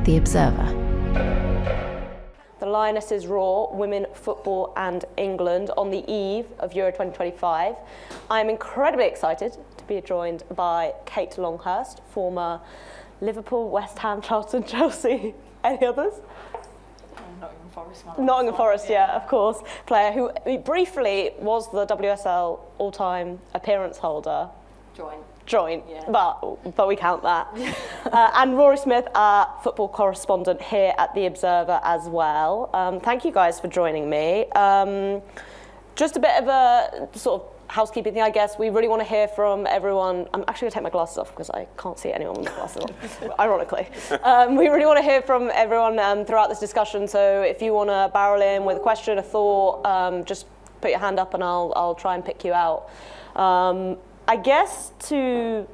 The Observer. The Lionesses roar women football and England on the eve of Euro 2025. I'm incredibly excited to be joined by Kate Longhurst, former Liverpool, West Ham, Charlton, Chelsea. Any others? Nottingham Forest. Nottingham Forest, yeah, of course. Player who briefly was the WSL all-time appearance holder. Joint, yeah. but we count that. And Rory Smith, our football correspondent here at The Observer as well. Thank you guys for joining me. Just a bit of a sort of housekeeping thing, I guess. We really want to hear from everyone. I'm actually going to take my glasses off because I can't see anyone with glasses on, ironically. We really want to hear from everyone throughout this discussion, so if you want to barrel in with a question, a thought, just put your hand up and I'll try and pick you out. I guess to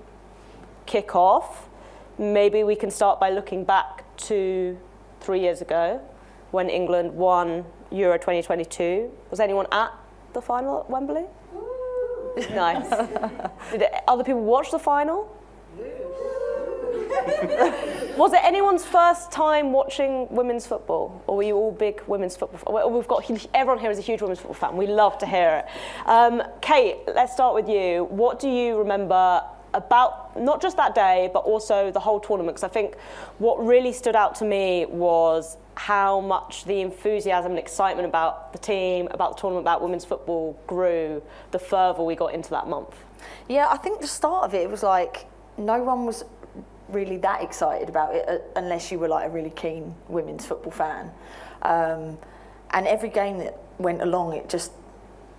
kick off, maybe we can start by looking back to 3 years ago when England won Euro 2022. Was anyone at the final at Wembley? Nice. Did other people watch the final? Was it anyone's first time watching women's football, or were you all big women's football? Well, we've got everyone here is a huge women's football fan. We love to hear it. Kate, let's start with you. What do you remember about not just that day, but also the whole tournament? Because I think what really stood out to me was how much the enthusiasm and excitement about the team, about the tournament, about women's football grew the further we got into that month. Yeah, I think the start of it was like no one was really that excited about it unless you were like a really keen women's football fan. And every game that went along, it just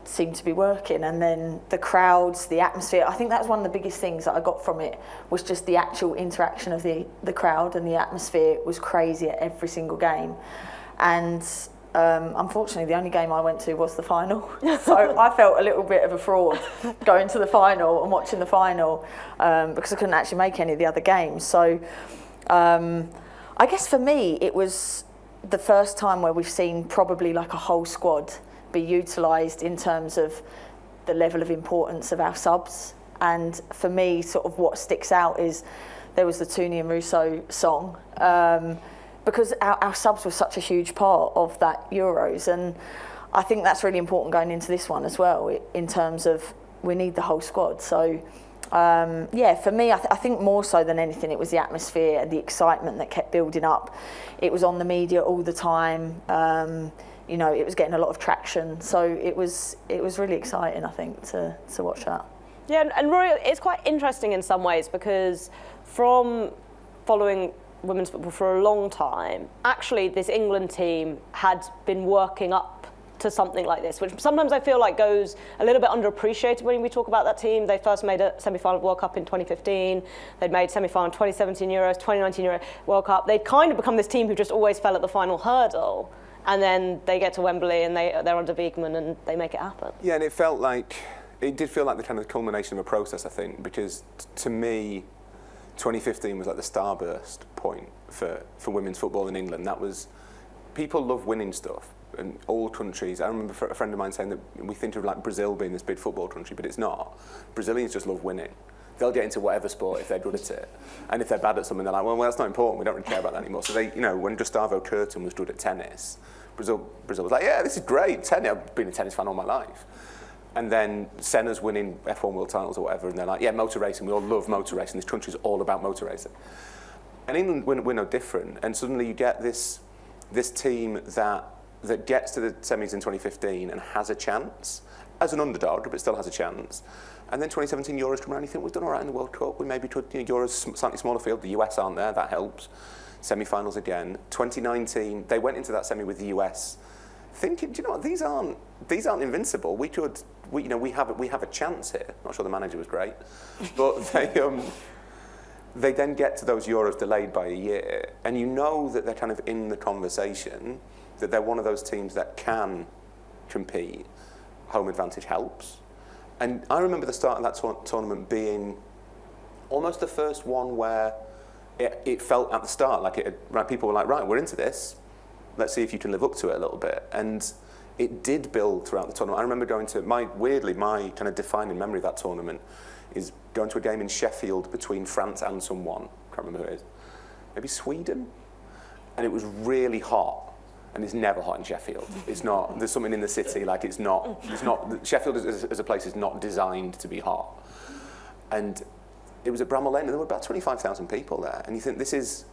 seemed to be working. And then the crowds, the atmosphere, I think that's one of the biggest things that I got from it was just the actual interaction of the crowd, and the atmosphere was crazy at every single game. And unfortunately, the only game I went to was the final. So I felt a little bit of a fraud going to the final and watching the final because I couldn't actually make any of the other games. So I guess for me, it was the first time where we've seen probably like a whole squad be utilised in terms of the level of importance of our subs. And for me, sort of what sticks out is there was the Toonie and Russo song. Because our subs were such a huge part of that Euros, and I think that's really important going into this one as well, in terms of we need the whole squad. So yeah, for me, I think more so than anything, it was the atmosphere and the excitement that kept building up. It was on the media all the time. You know, it was getting a lot of traction. So it was really exciting, I think, to watch that. Yeah, and Rory, it's quite interesting in some ways because from following women's football for a long time, actually this England team had been working up to something like this, which sometimes I feel like goes a little bit underappreciated when we talk about that team. They first made a semi-final World Cup in 2015. They'd made semi-final 2017 Euros, 2019 Euro World Cup. They'd kind of become this team who just always fell at the final hurdle. And then they get to Wembley and they're under Wiegman and they make it happen. Yeah, and it did feel like the kind of culmination of a process, I think, because to me, 2015 was like the starburst point for women's football in England. That was, people love winning stuff, and all countries. I remember a friend of mine saying that we think of like Brazil being this big football country, but it's not. Brazilians just love winning. They'll get into whatever sport if they're good at it, and if they're bad at something, they're like, well, that's not important. We don't really care about that anymore. So they, you know, when Gustavo Kuerten was good at tennis, Brazil was like, yeah, this is great. Tennis. I've been a tennis fan all my life. And then Senna's winning F1 world titles or whatever, and they're like, yeah, motor racing, we all love motor racing. This country's all about motor racing. And England, we're no different. And suddenly you get this team that gets to the semis in 2015 and has a chance, as an underdog, but still has a chance. And then 2017 Euros come around, you think we've done all right in the World Cup. We maybe could, you know, Euros, slightly smaller field, the US aren't there, that helps. Semi-finals again. 2019, they went into that semi with the US thinking, do you know what, these aren't invincible. We have a chance here. Not sure the manager was great, but they then get to those Euros delayed by a year, and you know that they're kind of in the conversation, that they're one of those teams that can compete. Home advantage helps. And I remember the start of that tournament being almost the first one where it felt at the start like people were like, right, we're into this. Let's see if you can live up to it a little bit. And it did build throughout the tournament. I remember going to, my kind of defining memory of that tournament is going to a game in Sheffield between France and someone. Can't remember who it is. Maybe Sweden? and it was really hot, and it's never hot in Sheffield. It's not. There's something in the city like it's not. Sheffield as a place is not designed to be hot, and it was at Bramall Lane, and there were about 25,000 people there, and you think this is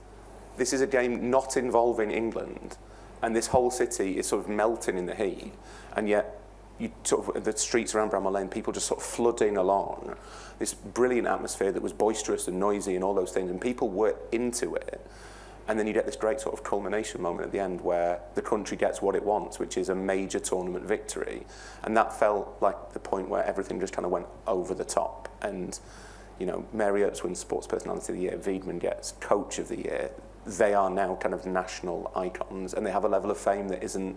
a game not involving England, and this whole city is sort of melting in the heat, and yet you sort of the streets around Bramall Lane, people just sort of flooding along, this brilliant atmosphere that was boisterous and noisy and all those things, and people were into it. And then you get this great sort of culmination moment at the end where the country gets what it wants, which is a major tournament victory. And that felt like the point where everything just kind of went over the top. And, you know, Mary Earps wins Sports Personality of the Year, Wiedemann gets Coach of the Year. They are now kind of national icons, and they have a level of fame that isn't,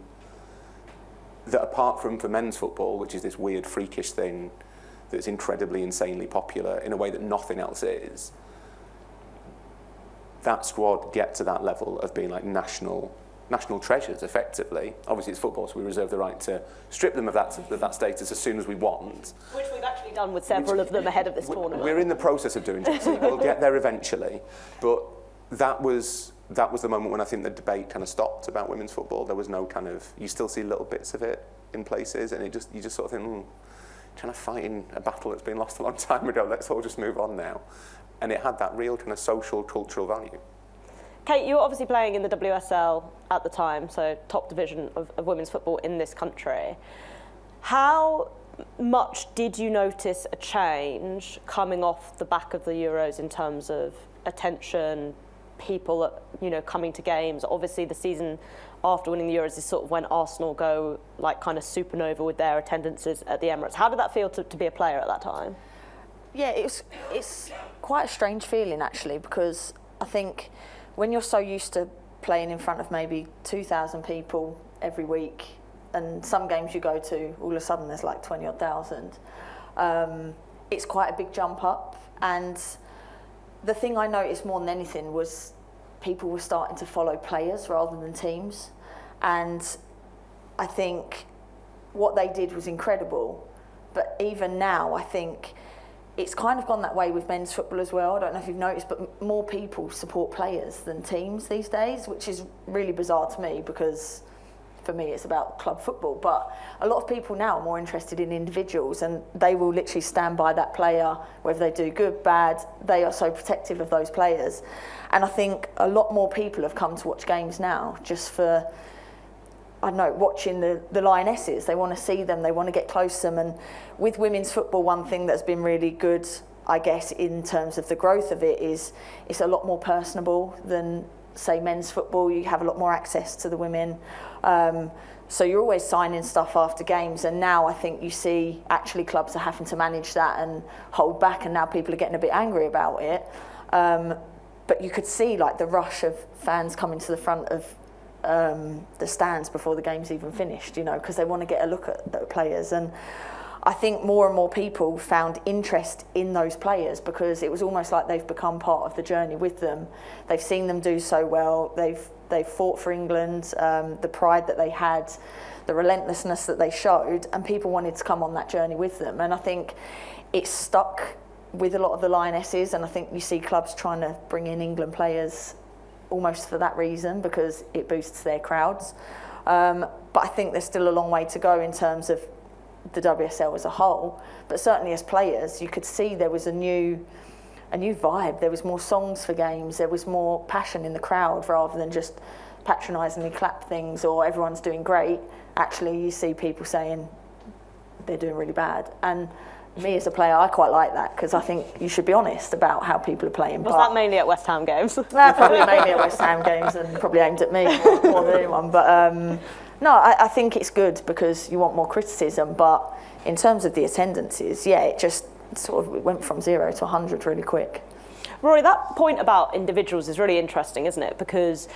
that apart from for men's football, which is this weird freakish thing that's incredibly, insanely popular in a way that nothing else is, that squad get to that level of being like national treasures, effectively. Obviously, it's football, so we reserve the right to strip them of that status as soon as we want. Which we've actually done with several of them ahead of this tournament. We're in the process of doing Jessy. We'll get there eventually. But that was the moment when I think the debate kind of stopped about women's football. There was no kind of, you still see little bits of it in places, and you just sort of think, trying to fight in a battle that's been lost a long time ago. Let's all just move on now. And it had that real kind of social, cultural value. Kate, you were obviously playing in the WSL at the time, so top division of women's football in this country. How much did you notice a change coming off the back of the Euros in terms of attention, people, coming to games? Obviously, the season after winning the Euros is sort of when Arsenal go like kind of supernova with their attendances at the Emirates. How did that feel to be a player at that time? Yeah, it's quite a strange feeling actually, because I think when you're so used to playing in front of maybe 2,000 people every week, and some games you go to, all of a sudden there's like 20,000 odd, it's quite a big jump up. And the thing I noticed more than anything was people were starting to follow players rather than teams. And I think what they did was incredible. But even now, I think it's kind of gone that way with men's football as well. I don't know if you've noticed, but more people support players than teams these days, which is really bizarre to me because for me it's about club football. But a lot of people now are more interested in individuals, and they will literally stand by that player, whether they do good, bad. They are so protective of those players. And I think a lot more people have come to watch games now just for, I don't know, watching the Lionesses. They want to see them, they want to get close to them. And with women's football, one thing that's been really good, I guess, in terms of the growth of it is it's a lot more personable than, say, men's football. You have a lot more access to the women. So you're always signing stuff after games. And now I think you see actually clubs are having to manage that and hold back, and now people are getting a bit angry about it. But you could see like the rush of fans coming to the front of the stands before the game's even finished, because they want to get a look at the players. And I think more and more people found interest in those players because it was almost like they've become part of the journey with them. They've seen them do so well. They've fought for England, the pride that they had, the relentlessness that they showed, and people wanted to come on that journey with them. And I think it stuck with a lot of the Lionesses, and I think you see clubs trying to bring in England players almost for that reason, because it boosts their crowds. But I think there's still a long way to go in terms of the WSL as a whole. But certainly as players, you could see there was a new vibe. There was more songs for games. There was more passion in the crowd rather than just patronisingly clap things or everyone's doing great. Actually, you see people saying they're doing really bad. And me as a player, I quite like that because I think you should be honest about how people are playing. Was that mainly at West Ham games? Probably mainly at West Ham games and probably aimed at me more than anyone. But no, I think it's good because you want more criticism. But in terms of the attendances, yeah, it just sort of went from 0 to 100 really quick. Rory, that point about individuals is really interesting, isn't it? Because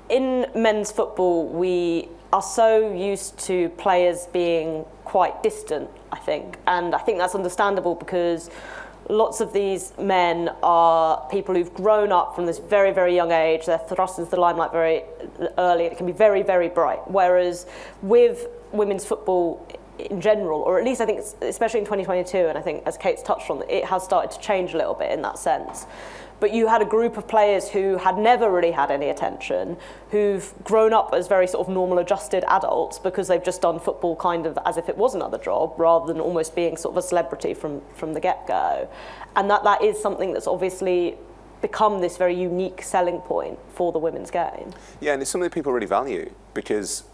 in men's football, we are so used to players being quite distant, I think. And I think that's understandable because lots of these men are people who've grown up from this very, very young age. They're thrust into the limelight very early. It can be very, very bright. Whereas with women's football, in general, or at least I think especially in 2022, and I think as Kate's touched on, it has started to change a little bit in that sense. But you had a group of players who had never really had any attention, who've grown up as very sort of normal adjusted adults because they've just done football kind of as if it was another job, rather than almost being sort of a celebrity from the get-go. And that is something that's obviously become this very unique selling point for the women's game. Yeah, and it's something that people really value, because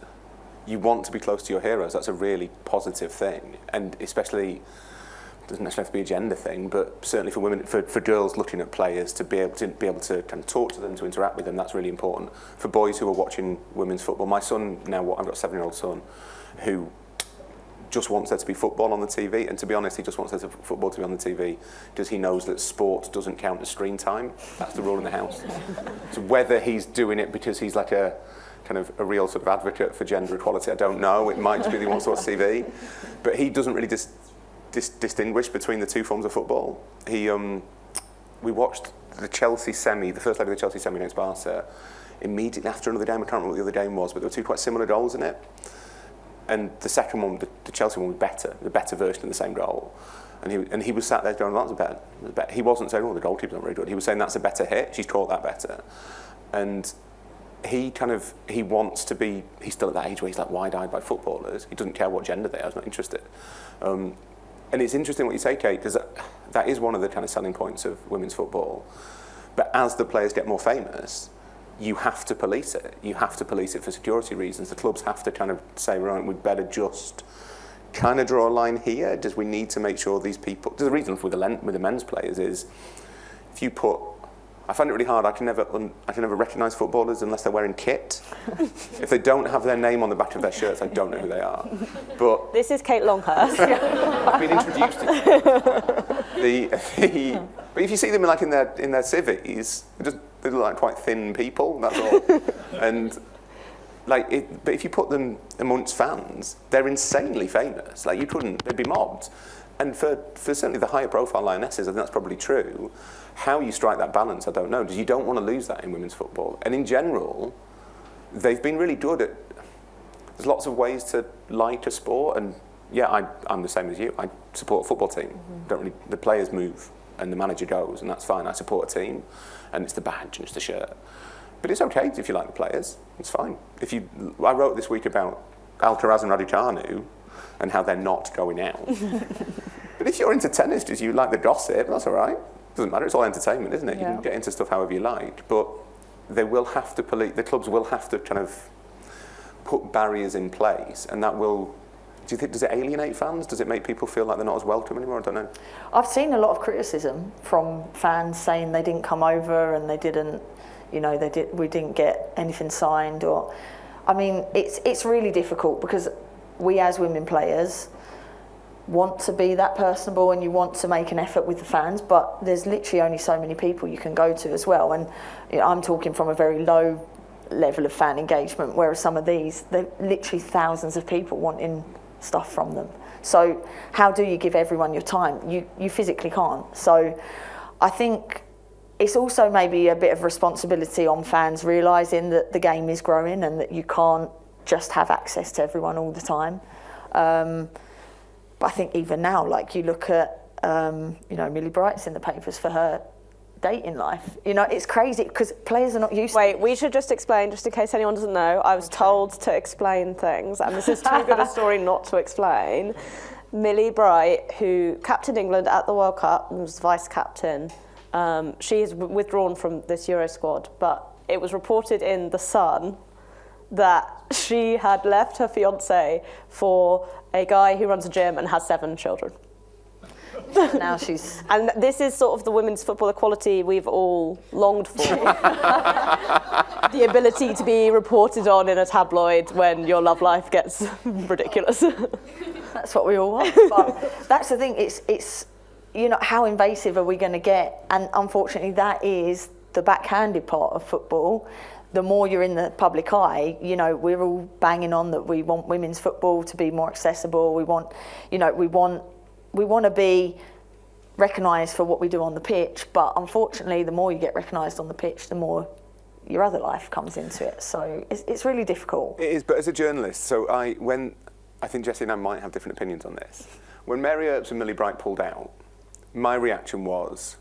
you want to be close to your heroes. That's a really positive thing, and especially, doesn't necessarily have to be a gender thing, but certainly for women, for girls looking at players, to be able to kind of talk to them, to interact with them, that's really important. For boys who are watching women's football, my son now, I've got a 7-year-old son who just wants there to be football on the TV, and to be honest, he just wants there to football to be on the TV because he knows that sport doesn't count as screen time. That's the rule in the house. So whether he's doing it because he's like a kind of a real sort of advocate for gender equality, I don't know. It might just be that he wants to watch TV, but he doesn't really distinguish between the two forms of football. We watched the Chelsea semi, the first leg of the Chelsea semi against Barca, immediately after another game. I can't remember what the other game was, but there were two quite similar goals in it. And the second one, the Chelsea one, was better, the better version of the same goal. And he was sat there going, "That's a better." He wasn't saying, "Oh, the goalkeeper's not very good." He was saying, "That's a better hit. She's caught that better." And he wants to be. He's still at that age where he's like wide-eyed by footballers. He doesn't care what gender they are. He's not interested. And it's interesting what you say, Kate, because that is one of the kind of selling points of women's football. But as the players get more famous, you have to police it. You have to police it for security reasons. The clubs have to kind of say, right, we'd better just kind of draw a line here. Does we need to make sure these people... The reason with the men's players is, if you put... I find it really hard. I can never recognise footballers unless they're wearing kit. If they don't have their name on the back of their shirts, I don't know who they are. But this is Kate Longhurst. I've been introduced to but if you see them in their civies, they look like quite thin people. That's all. And but if you put them amongst fans, they're insanely famous. Like they'd be mobbed. And for certainly the higher profile Lionesses, I think that's probably true. How you strike that balance, I don't know, because you don't want to lose that in women's football. And in general, they've been really good at... There's lots of ways to like a sport, and yeah, I'm the same as you. I support a football team. The players move and the manager goes, and that's fine. I support a team, and it's the badge and it's the shirt. But it's okay if you like the players. It's fine. I wrote this week about Alcaraz and Raducanu and how they're not going out. But if you're into tennis, just you like the gossip, that's all right. Doesn't matter. It's all entertainment, isn't it? Yeah. You can get into stuff however you like, but they will have to the clubs will have to kind of put barriers in place, and that will. Do you think, does it alienate fans? Does it make people feel like they're not as welcome anymore? I don't know. I've seen a lot of criticism from fans saying they didn't come over and they didn't, we didn't get anything signed. Or, I mean, it's really difficult because we as women players want to be that personable and you want to make an effort with the fans, but there's literally only so many people you can go to as well. And I'm talking from a very low level of fan engagement, whereas some of these, they're literally thousands of people wanting stuff from them. So how do you give everyone your time? You physically can't. So I think it's also maybe a bit of responsibility on fans realising that the game is growing and that you can't just have access to everyone all the time. But I think even now, like you look at, Millie Bright's in the papers for her dating life. It's crazy because players are not used to it. Wait, we should just explain, just in case anyone doesn't know, I was told to explain things, and this is too good a story not to explain. Millie Bright, who captained England at the World Cup and was vice captain, she is withdrawn from this Euro squad, but it was reported in The Sun that she had left her fiancé for a guy who runs a gym and has 7 children. Now she's... And this is sort of the women's football equality we've all longed for. The ability to be reported on in a tabloid when your love life gets ridiculous. That's what we all want. But that's the thing, it's how invasive are we going to get? And unfortunately, that is the backhanded part of football. The more you're in the public eye, we're all banging on that we want women's football to be more accessible. We want to be recognised for what we do on the pitch, but unfortunately, the more you get recognised on the pitch, the more your other life comes into it. So it's really difficult. It is, but as a journalist, so when I think Jessy and I might have different opinions on this. When Mary Earps and Millie Bright pulled out, my reaction was,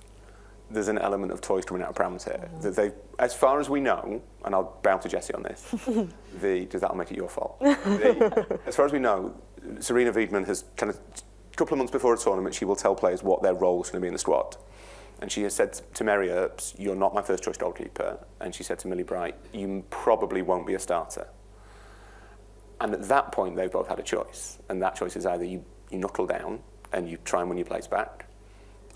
there's an element of toys coming out of prams here. That they, as far as we know, and I'll bow to Jessy on this, does that make it your fault? As far as we know, Serena Wiedmann has kind of, a couple of months before a tournament, she will tell players what their role is going to be in the squad. And she has said to Mary Earps, you're not my first choice goalkeeper. And she said to Millie Bright, you probably won't be a starter. And at that point, they've both had a choice. And that choice is either you knuckle down and you try and win your place back,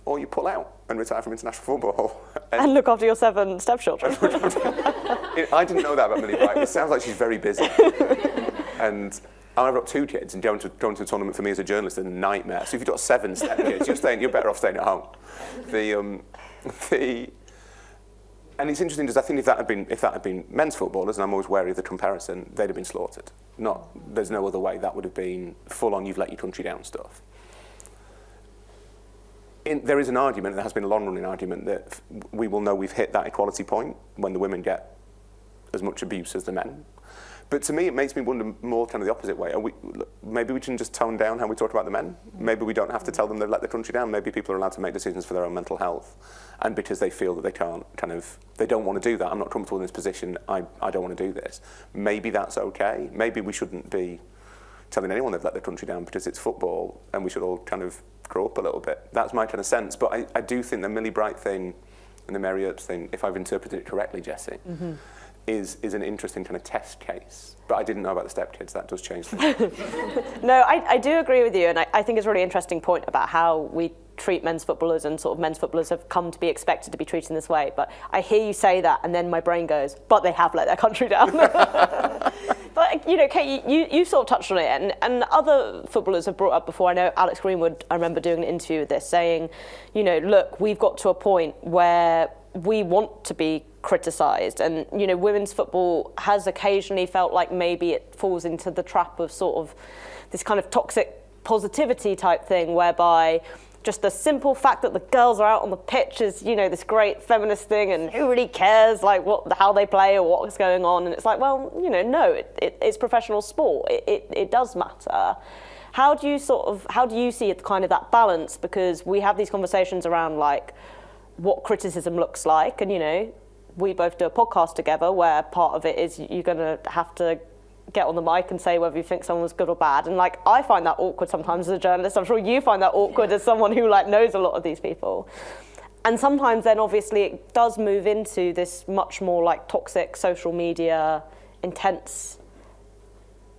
or you pull out and retire from international football. And look after your 7 stepchildren. I didn't know that about Millie Bright. It sounds like she's very busy. And I've got 2 kids, and going to a tournament for me as a journalist is a nightmare. So if you've got 7 stepkids, you're better off staying at home. And it's interesting because I think if that had been men's footballers, and I'm always wary of the comparison, they'd have been slaughtered. There's no other way. That would have been full on, you've let your country down stuff. There is an argument, there has been a long-running argument, that we will know we've hit that equality point when the women get as much abuse as the men. But to me, it makes me wonder more kind of the opposite way. Maybe we can just tone down how we talk about the men. Maybe we don't have to tell them they've let the country down. Maybe people are allowed to make decisions for their own mental health. And because they feel that they can't they don't want to do that. I'm not comfortable in this position. I don't want to do this. Maybe that's okay. Maybe we shouldn't be telling anyone they've let the country down because it's football and we should all kind of grow up a little bit. That's my kind of sense. But I do think the Millie Bright thing and the Mary Earps thing, if I've interpreted it correctly, Jessy, is an interesting kind of test case. But I didn't know about the stepkids. That does change things. No, I do agree with you, and I think it's a really interesting point about how we treat men's footballers, and sort of men's footballers have come to be expected to be treated in this way. But I hear you say that, and then my brain goes, but they have let their country down. But, Kate, you sort of touched on it, and other footballers have brought up before. I know Alex Greenwood, I remember doing an interview with this, saying, look, we've got to a point where we want to be criticised, and women's football has occasionally felt like maybe it falls into the trap of sort of this kind of toxic positivity type thing, whereby just the simple fact that the girls are out on the pitch is this great feminist thing, and who really cares how they play or what's going on. And it's like, well, no, it's professional sport. It does matter. How do you see it, kind of that balance? Because we have these conversations around what criticism looks like, and we both do a podcast together where part of it is you're going to have to get on the mic and say whether you think someone's good or bad. And I find that awkward sometimes as a journalist. I'm sure you find that awkward as someone who knows a lot of ththese people. And sometimes then obviously it does move into this much more toxic social media, intense,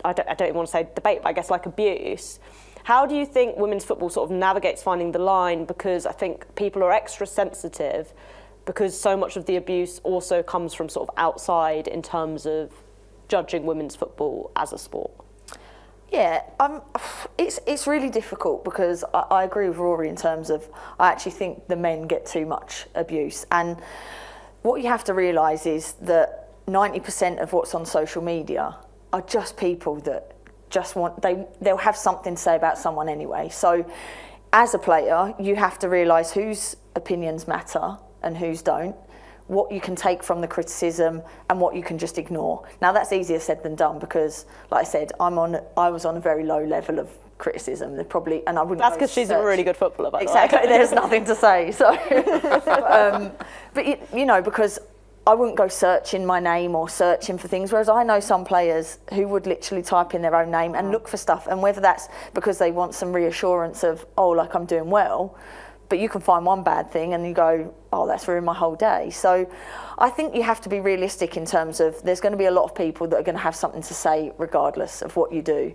I don't even want to say debate, but I guess abuse. How do you think women's football sort of navigates finding the line? Because I think people are extra sensitive because so much of the abuse also comes from sort of outside in terms of judging women's football as a sport. Yeah, it's really difficult because I agree with Rory in terms of I actually think the men get too much abuse. And what you have to realise is that 90% of what's on social media are just people that just they'll have something to say about someone anyway. So as a player, you have to realise whose opinions matter and whose don't, what you can take from the criticism and what you can just ignore. Now that's easier said than done because, like I said, I was on a very low level of criticism. And I wouldn't. That's because she's a really good footballer, by the way. Exactly. There's nothing to say. So, but because I wouldn't go searching my name or searching for things, whereas I know some players who would literally type in their own name and look for stuff, and whether that's because they want some reassurance of, I'm doing well, but you can find one bad thing and you go, that's ruined my whole day. So I think you have to be realistic in terms of there's going to be a lot of people that are going to have something to say regardless of what you do.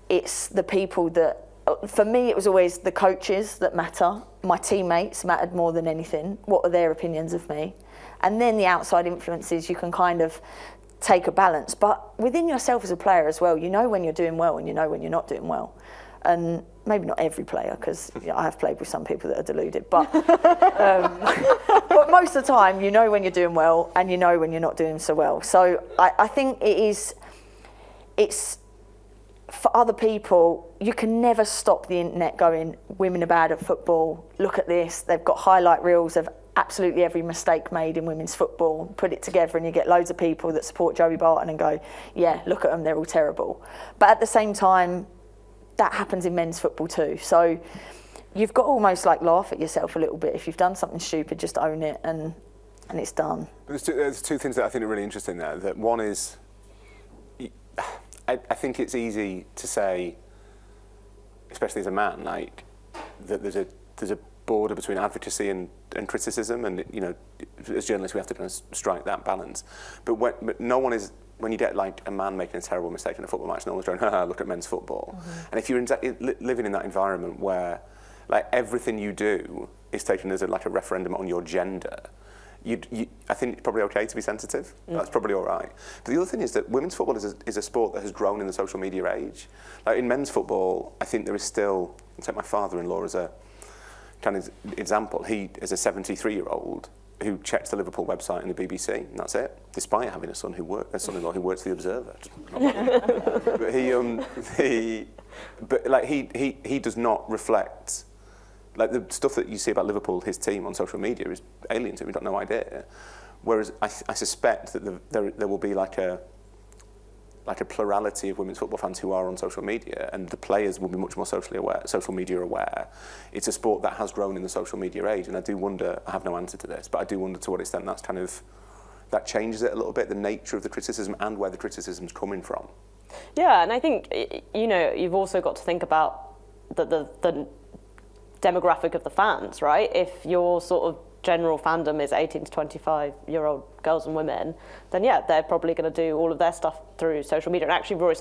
It's the people that, for me, it was always the coaches that matter. My teammates mattered more than anything. What are their opinions of me? And then the outside influences, you can kind of take a balance. But within yourself as a player as well, you know when you're doing well and you know when you're not doing well. And maybe not every player, because I have played with some people that are deluded, but but most of the time you know when you're doing well and you know when you're not doing so well. So I think it's for other people, you can never stop the internet going, women are bad at football, look at this, they've got highlight reels of absolutely every mistake made in women's football, put it together and you get loads of people that support Joey Barton and go, yeah, look at them, they're all terrible. But at the same time, that happens in men's football too. So you've got to almost like laugh at yourself a little bit. If you've done something stupid, just own it and it's done. But there's two things that I think are really interesting there. That one is, I think it's easy to say, especially as a man, like that there's a border between advocacy and criticism, and you know, as journalists we have to kind of strike that balance. But no one is. When you get like a man making a terrible mistake in a football match, no one's going, haha, look at men's football. And if you're living in that environment where like everything you do is taken as a referendum on your gender, I think it's probably okay to be sensitive. That's probably all right. But the other thing is that women's football is a sport that has grown in the social media age. Like in men's football, I think there is still, I'll take my father-in-law as a kind of example. He is a 73-year-old who checks the Liverpool website and the BBC, and that's it. Despite having a son-in-law who works for the Observer. But he does not reflect. Like the stuff that you see about Liverpool, his team on social media is alien to him. We've got no idea. Whereas I suspect that there will be like a plurality of women's football fans who are on social media, and the players will be much more social media aware. It's a sport that has grown in the social media age, and I do wonder. I have no answer to this, but I do wonder to what extent that changes it a little bit, the nature of the criticism and where the criticism's coming from. Yeah, and I think you've also got to think about the demographic of the fans, right? If your sort of general fandom is 18 to 25-year-old girls and women, then yeah, they're probably going to do all of their stuff through social media. And actually, Rory,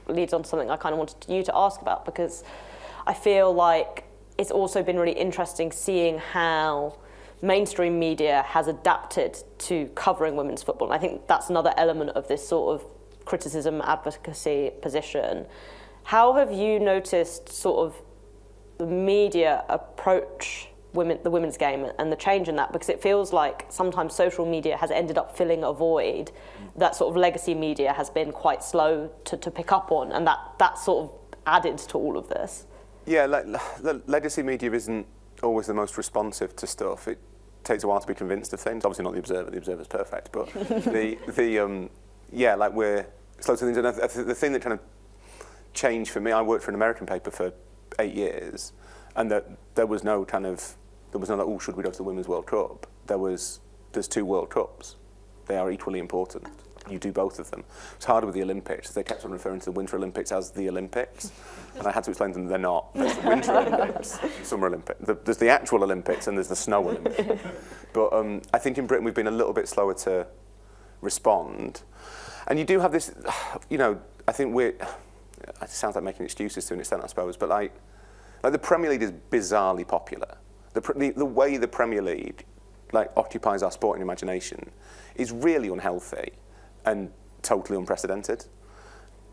leads on to something I kind of wanted you to ask about, because I feel like it's also been really interesting seeing how mainstream media has adapted to covering women's football. And I think that's another element of this sort of criticism, advocacy position. How have you noticed sort of the media approach the women's game and the change in that? Because it feels like sometimes social media has ended up filling a void that sort of legacy media has been quite slow to pick up on, and that sort of added to all of this. Yeah, the legacy media isn't always the most responsive to stuff. It takes a while to be convinced of things. Obviously not the Observer. The Observer's perfect, but we're slow to things. And the thing that kind of changed for me, I worked for an American paper for 8 years, and there was no like, should we go to the Women's World Cup? There's 2 World Cups. They are equally important. You do both of them. It's harder with the Olympics. They kept on referring to the Winter Olympics as the Olympics, and I had to explain to them they're not. There's the Winter Olympics, Summer Olympics. There's the actual Olympics and there's the Snow Olympics. But I think in Britain we've been a little bit slower to respond. And you do have this, I think it sounds like making excuses to an extent, I suppose, but like the Premier League is bizarrely popular. The way the Premier League occupies our sporting imagination is really unhealthy and totally unprecedented.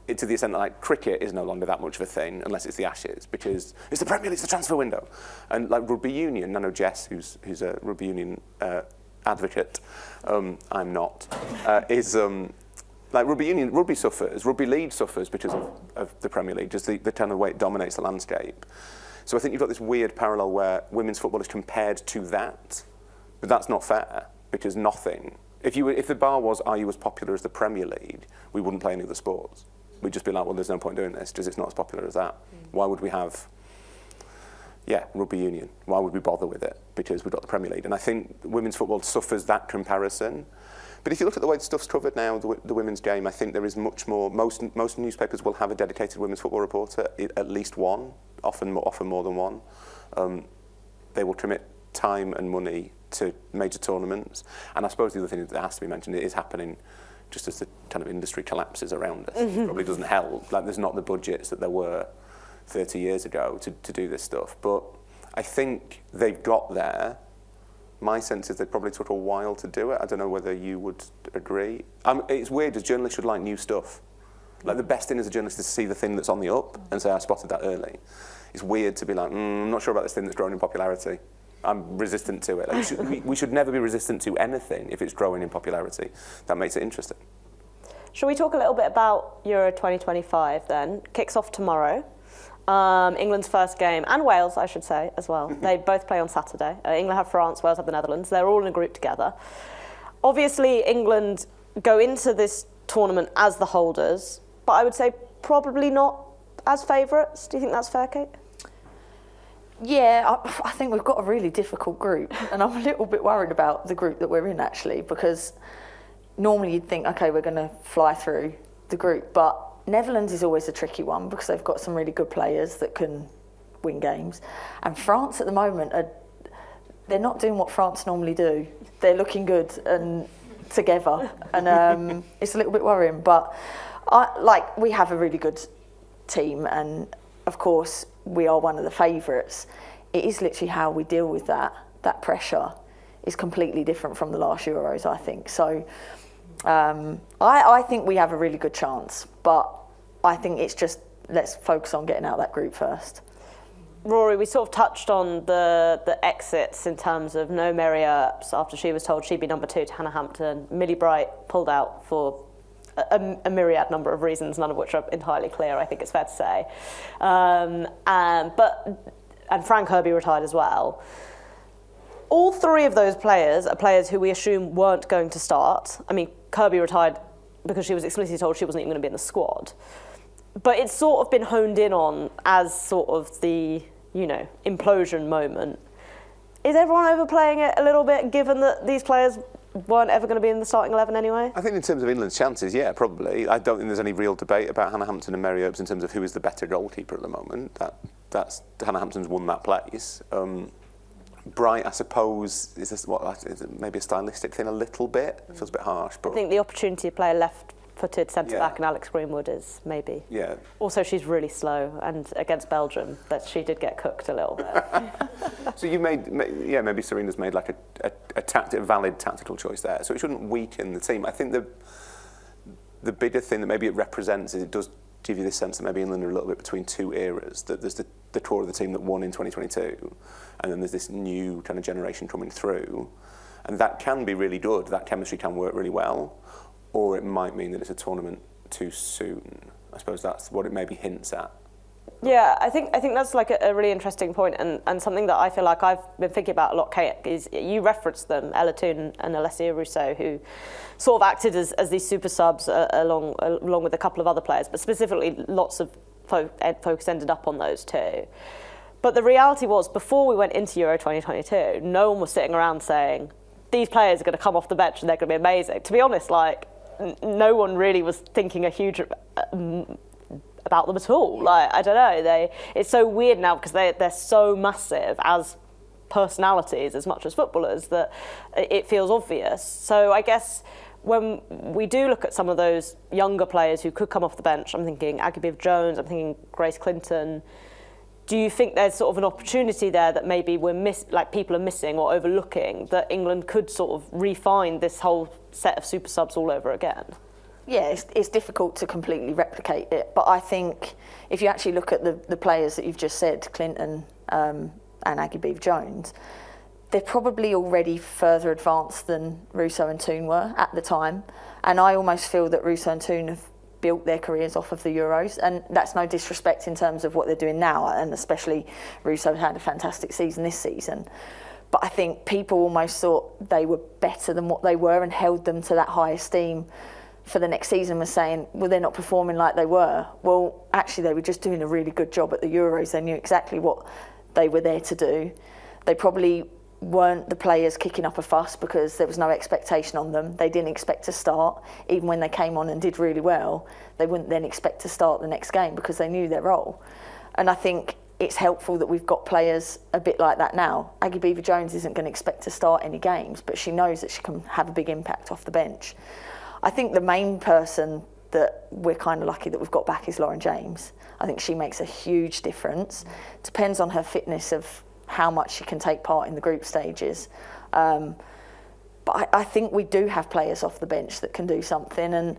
To the extent that cricket is no longer that much of a thing unless it's the Ashes, because it's the Premier League, it's the transfer window. And rugby union, I know Jess, who's a rugby union advocate, I'm not, is rugby league suffers because of the Premier League, just the kind of way it dominates the landscape. So I think you've got this weird parallel where women's football is compared to that, but that's not fair, because nothing. If the bar was, are you as popular as the Premier League, we wouldn't play any other sports. We'd just be like, well, there's no point doing this, because it's not as popular as that. Why would we have, rugby union? Why would we bother with it? Because we've got the Premier League. And I think women's football suffers that comparison. But if you look at the way stuff's covered now, the women's game, I think there is much more. Most newspapers will have a dedicated women's football reporter, at least one, often more than one. They will commit time and money to major tournaments. And I suppose the other thing that has to be mentioned, it is happening just as the kind of industry collapses around us. It probably doesn't help. There's not the budgets that there were 30 years ago to do this stuff. But I think they've got there. My sense is they probably took a while to do it. I don't know whether you would agree. It's weird, as journalists should like new stuff. The best thing as a journalist is to see the thing that's on the up and say, I spotted that early. It's weird to be like, I'm not sure about this thing that's growing in popularity. I'm resistant to it. We should never be resistant to anything if it's growing in popularity. That makes it interesting. Shall we talk a little bit about Euro 2025 then? Kicks off tomorrow. England's first game, and Wales, I should say, as well. They both play on Saturday. England have France, Wales have the Netherlands. They're all in a group together. Obviously, England go into this tournament as the holders, but I would say probably not as favourites. Do you think that's fair, Kate? Yeah, I think we've got a really difficult group, and I'm a little bit worried about the group that we're in, actually, because normally you'd think, OK, we're going to fly through the group, but Netherlands is always a tricky one because they've got some really good players that can win games. And France at the moment, they're not doing what France normally do. They're looking good and together, and it's a little bit worrying. But we have a really good team, and of course we are one of the favourites. It is literally how we deal with that pressure is completely different from the last Euros, I think. So I think we have a really good chance, but I think it's just let's focus on getting out of that group first. Rory, we sort of touched on the exits in terms of no Mary Earps after she was told she'd be number 2 to Hannah Hampton. Millie Bright pulled out for a myriad number of reasons, none of which are entirely clear, I think it's fair to say. And Frank Kirby retired as well. All 3 of those players are players who we assume weren't going to start. I mean, Kirby retired because she was explicitly told she wasn't even going to be in the squad. But it's sort of been honed in on as sort of the, implosion moment. Is everyone overplaying it a little bit, given that these players weren't ever going to be in the starting 11 anyway? I think in terms of England's chances, yeah, probably. I don't think there's any real debate about Hannah Hampton and Mary Earps in terms of who is the better goalkeeper at the moment. That's Hannah Hampton's won that place. Bright, I suppose, is it maybe a stylistic thing a little bit? It feels a bit harsh. But I think the opportunity to play a left-footed centre-back and Alex Greenwood is maybe. Yeah. Also, she's really slow, and against Belgium, that she did get cooked a little bit. So you maybe Serena's made like a valid tactical choice there. So it shouldn't weaken the team. I think the bigger thing that maybe it represents is it does give you this sense that maybe England are a little bit between 2 eras, that there's the core of the team that won in 2022, and then there's this new kind of generation coming through, and that can be really good, that chemistry can work really well, or it might mean that it's a tournament too soon. I suppose that's what it maybe hints at. Yeah, I think that's like a really interesting point, and something that I feel like I've been thinking about a lot, Kate, is you referenced them, Ella Toone and Alessia Russo, who sort of acted as these super subs along with a couple of other players, but specifically lots of focus ended up on those 2. But the reality was, before we went into Euro 2022, no one was sitting around saying, these players are going to come off the bench and they're going to be amazing. To be honest, no one really was thinking a huge about them at all. I don't know. It's so weird now because they're so massive as personalities as much as footballers that it feels obvious. So I guess when we do look at some of those younger players who could come off the bench, I'm thinking Aggie Jones, I'm thinking Grace Clinton. Do you think there's sort of an opportunity there that maybe people are missing or overlooking, that England could sort of refine this whole set of super subs all over again? Yeah, it's difficult to completely replicate it, but I think if you actually look at the players that you've just said, Clinton and Aggie Jones, they're probably already further advanced than Russo and Toone were at the time, and I almost feel that Russo and Toone have built their careers off of the Euros, and that's no disrespect in terms of what they're doing now, and especially Russo had a fantastic season this season. But I think people almost thought they were better than what they were and held them to that high esteem for the next season, was saying, well, they're not performing like they were. Well, actually, they were just doing a really good job at the Euros. They knew exactly what they were there to do. They probably weren't the players kicking up a fuss because there was no expectation on them. They didn't expect to start. Even when they came on and did really well, they wouldn't then expect to start the next game because they knew their role. And I think it's helpful that we've got players a bit like that now. Aggie Jones isn't going to expect to start any games, but she knows that she can have a big impact off the bench. I think the main person that we're kind of lucky that we've got back is Lauren James. I think she makes a huge difference. Depends on her fitness of how much she can take part in the group stages. But I think we do have players off the bench that can do something. And,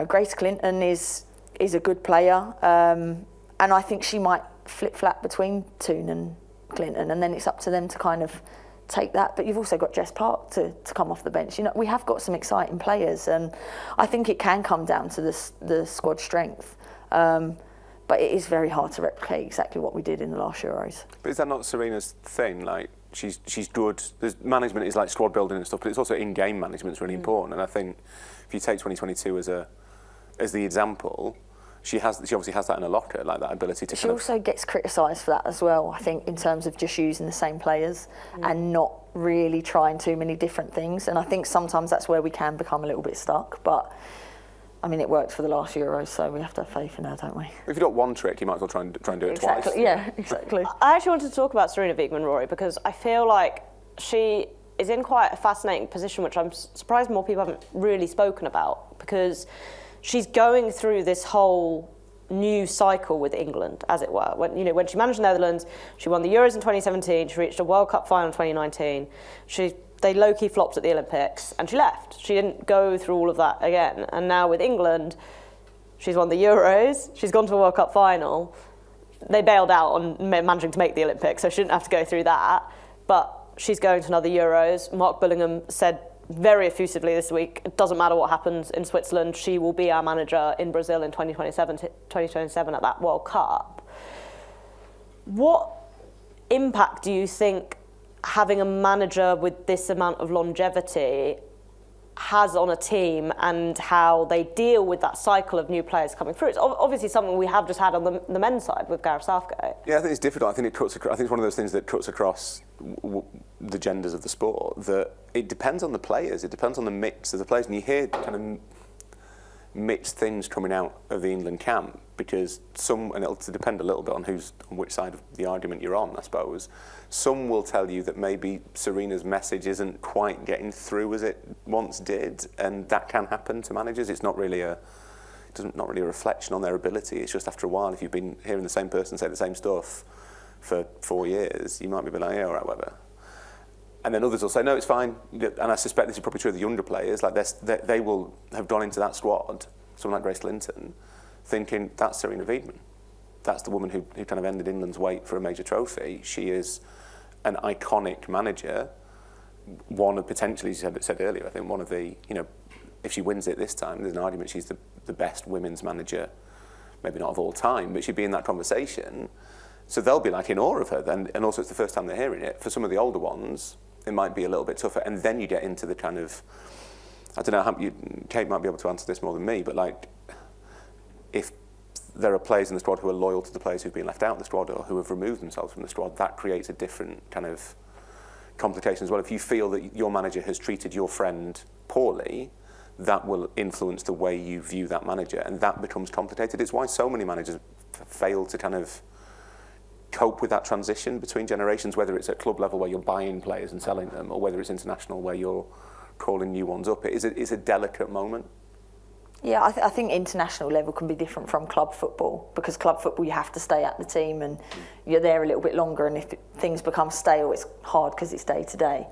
Grace Clinton is a good player. And I think she might flip-flap between Toone and Clinton. And then it's up to them to kind of take that. But you've also got Jess Park to come off the bench. We have got some exciting players. And I think it can come down to the squad strength. But it is very hard to replicate exactly what we did in the last Euros. But is that not Serena's thing? Like, she's good. There's management is like squad building and stuff, but it's also in-game management is really important. And I think if you take 2022 as the example, she obviously has that in her locker, like that ability to. She also gets criticised for that as well, I think, in terms of just using the same players and not really trying too many different things. And I think sometimes that's where we can become a little bit stuck. But I mean, it worked for the last Euros, so we have to have faith in her, don't we? If you've got one trick, you might as well try and do it Exactly. twice. Yeah, exactly. I actually wanted to talk about Sarina Wiegman, Rory, because I feel like she is in quite a fascinating position, which I'm surprised more people haven't really spoken about, because she's going through this whole new cycle with England, as it were. When she managed the Netherlands, she won the Euros in 2017, she reached a World Cup final in 2019, they low-key flopped at the Olympics, and she left. She didn't go through all of that again. And now with England, she's won the Euros, she's gone to a World Cup final. They bailed out on managing to make the Olympics, so she didn't have to go through that. But she's going to another Euros. Mark Bullingham said very effusively this week, it doesn't matter what happens in Switzerland, she will be our manager in Brazil in 2027 at that World Cup. What impact do you think having a manager with this amount of longevity has on a team and how they deal with that cycle of new players coming through? It's obviously something we have just had on the men's side with Gareth Southgate. Yeah, I think it's difficult. I think it's one of those things that cuts across the genders of the sport, that it depends on the players, it depends on the mix of the players, and you hear kind of mixed things coming out of the England camp, because and it'll depend a little bit on which side of the argument you're on, I suppose. Some will tell you that maybe Sarina's message isn't quite getting through as it once did, and that can happen to managers. It's not really a reflection on their ability. It's just after a while, if you've been hearing the same person say the same stuff for 4 years, you might be like, yeah, all right, whatever. And then others will say, no, it's fine. And I suspect this is probably true of the younger players. Like they will have gone into that squad, someone like Grace Linton, thinking that's Sarina Wiegman. That's the woman who kind of ended England's wait for a major trophy. She is an iconic manager. One of potentially, as you said earlier, I think one of the, if she wins it this time, there's an argument she's the best women's manager, maybe not of all time, but she'd be in that conversation. So they'll be like in awe of her then, and also it's the first time they're hearing it. For some of the older ones, it might be a little bit tougher, and then you get into the kind of, I don't know, Kate might be able to answer this more than me, but like, if there are players in the squad who are loyal to the players who've been left out of the squad or who have removed themselves from the squad, that creates a different kind of complication as well. If you feel that your manager has treated your friend poorly, that will influence the way you view that manager, and that becomes complicated. It's why so many managers fail to kind of cope with that transition between generations, whether it's at club level where you're buying players and selling them, or whether it's international where you're calling new ones up. It is a delicate moment. Yeah, I think international level can be different from club football, because club football you have to stay at the team and you're there a little bit longer, and if things become stale, it's hard because it's day to day.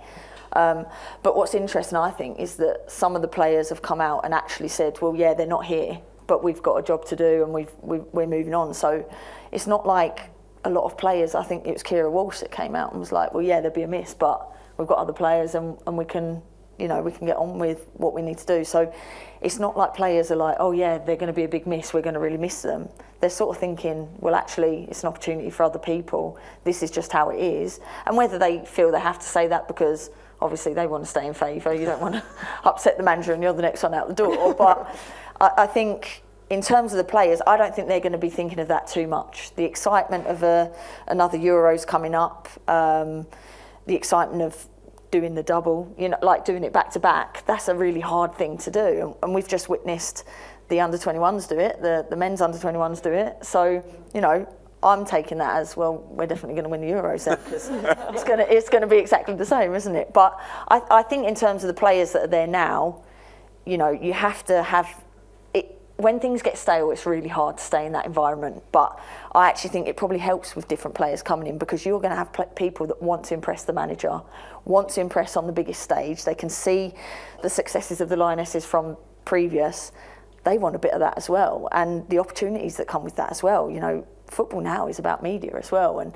But what's interesting, I think, is that some of the players have come out and actually said, well, yeah, they're not here, but we've got a job to do and we're moving on. So it's not like a lot of players, I think it was Kira Walsh that came out and was like, well, yeah, there'll be a miss, but we've got other players and we can get on with what we need to do. So it's not like players are like, oh yeah, they're going to be a big miss, we're going to really miss them. They're sort of thinking, well, actually, it's an opportunity for other people. This is just how it is. And whether they feel they have to say that because obviously they want to stay in favour, you don't want to upset the manager and you're the next one out the door. But I think in terms of the players, I don't think they're going to be thinking of that too much. The excitement of another Euros coming up, the excitement of doing the double, like doing it back to back, that's a really hard thing to do. And we've just witnessed the under-21s do it, the men's under-21s do it. So, I'm taking that as, well, we're definitely going to win the Euros then, because it's going to be exactly the same, isn't it? But I think in terms of the players that are there now, you have to have it. When things get stale, it's really hard to stay in that environment. But I actually think it probably helps with different players coming in, because you're going to have people that want to impress the manager, want to impress on the biggest stage. They can see the successes of the Lionesses from previous. They want a bit of that as well, and the opportunities that come with that as well. Football now is about media as well, and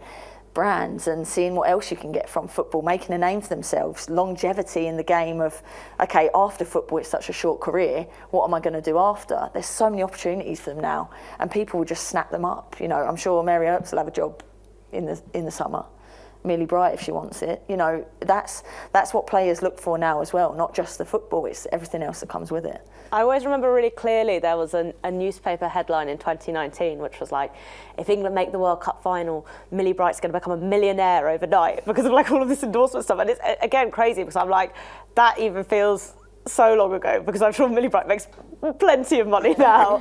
brands, and seeing what else you can get from football, making a name for themselves, longevity in the game of, okay, after football it's such a short career, what am I going to do after? There's so many opportunities for them now, and people will just snap them up. I'm sure Mary Earps will have a job in the summer, Millie Bright if she wants it. You know, that's what players look for now as well, not just the football, it's everything else that comes with it. I always remember really clearly there was a newspaper headline in 2019 which was like, if England make the World Cup final, Millie Bright's going to become a millionaire overnight because of like all of this endorsement stuff. And it's, again, crazy because I'm like, that even feels so long ago because I'm sure Millie Bright makes plenty of money now.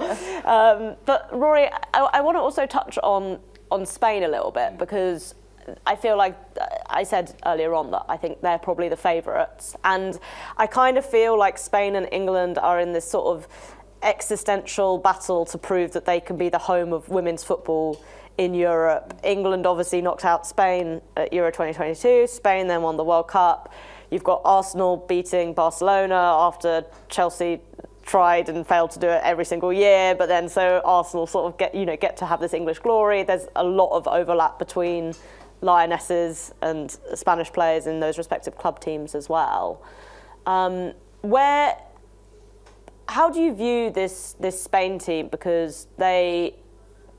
But Rory, I want to also touch on Spain a little bit because I feel like I said earlier on that I think they're probably the favourites, and I kind of feel like Spain and England are in this sort of existential battle to prove that they can be the home of women's football in Europe. England obviously knocked out Spain at Euro 2022. Spain then won the World Cup. You've got Arsenal beating Barcelona after Chelsea tried and failed to do it every single year, but then so Arsenal sort of get to have this English glory. There's a lot of overlap between Lionesses and Spanish players in those respective club teams as well. How do you view this Spain team? Because they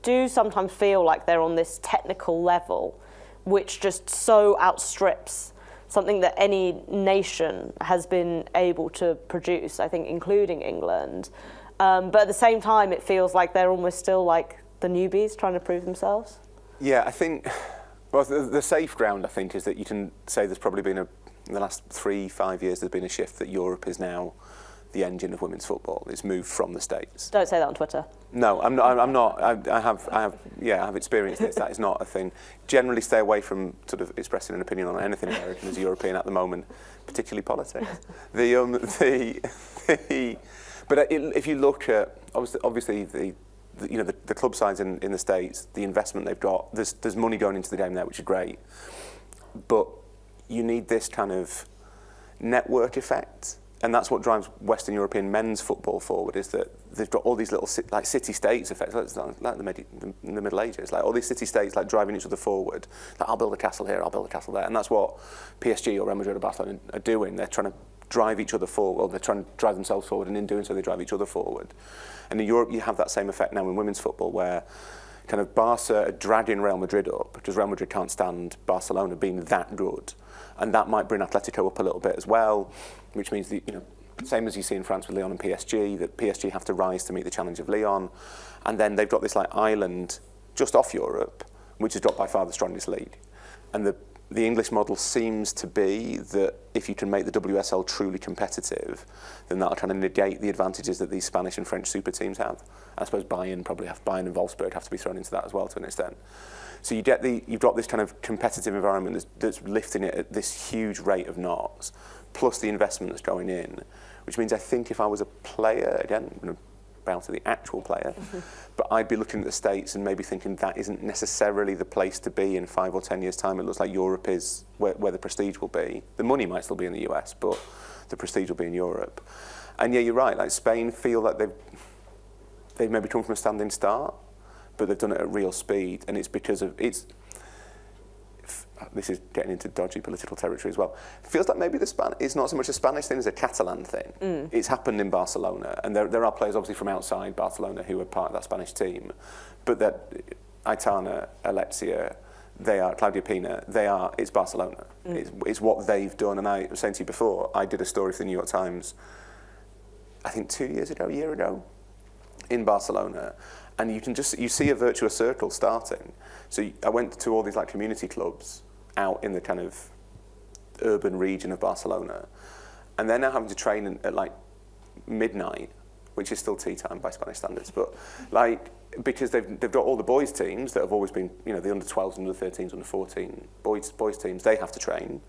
do sometimes feel like they're on this technical level, which just so outstrips something that any nation has been able to produce, I think, including England. But at the same time, it feels like they're almost still like the newbies trying to prove themselves. Yeah, I think. Well, the safe ground, I think, is that you can say there's probably been in the last 3-5 years, there's been a shift that Europe is now the engine of women's football. It's moved from the States. Don't say that on Twitter. No, I'm not. I have experienced this. That is not a thing. Generally, stay away from sort of expressing an opinion on anything American as European at the moment, particularly politics. But if you look at obviously the club sides in the States, the investment they've got, there's money going into the game there, which is great. But you need this kind of network effect, and that's what drives Western European men's football forward. Is that they've got all these little like city-states effects, like the Middle Ages, like all these city-states like driving each other forward. Like I'll build a castle here, I'll build a castle there, and that's what PSG or Real Madrid or Barcelona are doing. They're trying to drive each other forward, or they're trying to drive themselves forward, and in doing so they drive each other forward. And in Europe you have that same effect now in women's football, where kind of Barca are dragging Real Madrid up because Real Madrid can't stand Barcelona being that good, and that might bring Atletico up a little bit as well, which means that, same as you see in France with Lyon and PSG, that PSG have to rise to meet the challenge of Lyon, and then they've got this like island just off Europe, which has got by far the strongest league. And the English model seems to be that if you can make the WSL truly competitive, then that'll kind of negate the advantages that these Spanish and French super teams have. I suppose Bayern and Wolfsburg have to be thrown into that as well to an extent. So you've got this kind of competitive environment that's lifting it at this huge rate of knots, plus the investment that's going in, which means I think if I was a player, again, I'm going to bow to the actual player, but I'd be looking at the States and maybe thinking that isn't necessarily the place to be in 5 or 10 years' time. It looks like Europe is where the prestige will be. The money might still be in the US, but the prestige will be in Europe. And yeah, you're right, like Spain feel like they've maybe come from a standing start, but they've done it at real speed, and it's because of this is getting into dodgy political territory as well. It feels like maybe it's not so much a Spanish thing as a Catalan thing. It's happened in Barcelona, and there are players obviously from outside Barcelona who are part of that Spanish team, but that Aitana, Alexia, Claudia Pina, it's Barcelona. It's what they've done, and I was saying to you before, I did a story for the New York Times, I think a year ago, in Barcelona, and you see a virtuous circle starting. So I went to all these like community clubs out in the kind of urban region of Barcelona, and they're now having to train at like midnight, which is still tea time by Spanish standards, but like because they've got all the boys teams that have always been, the under 12s, under 13s, under 14 boys teams, they have to train.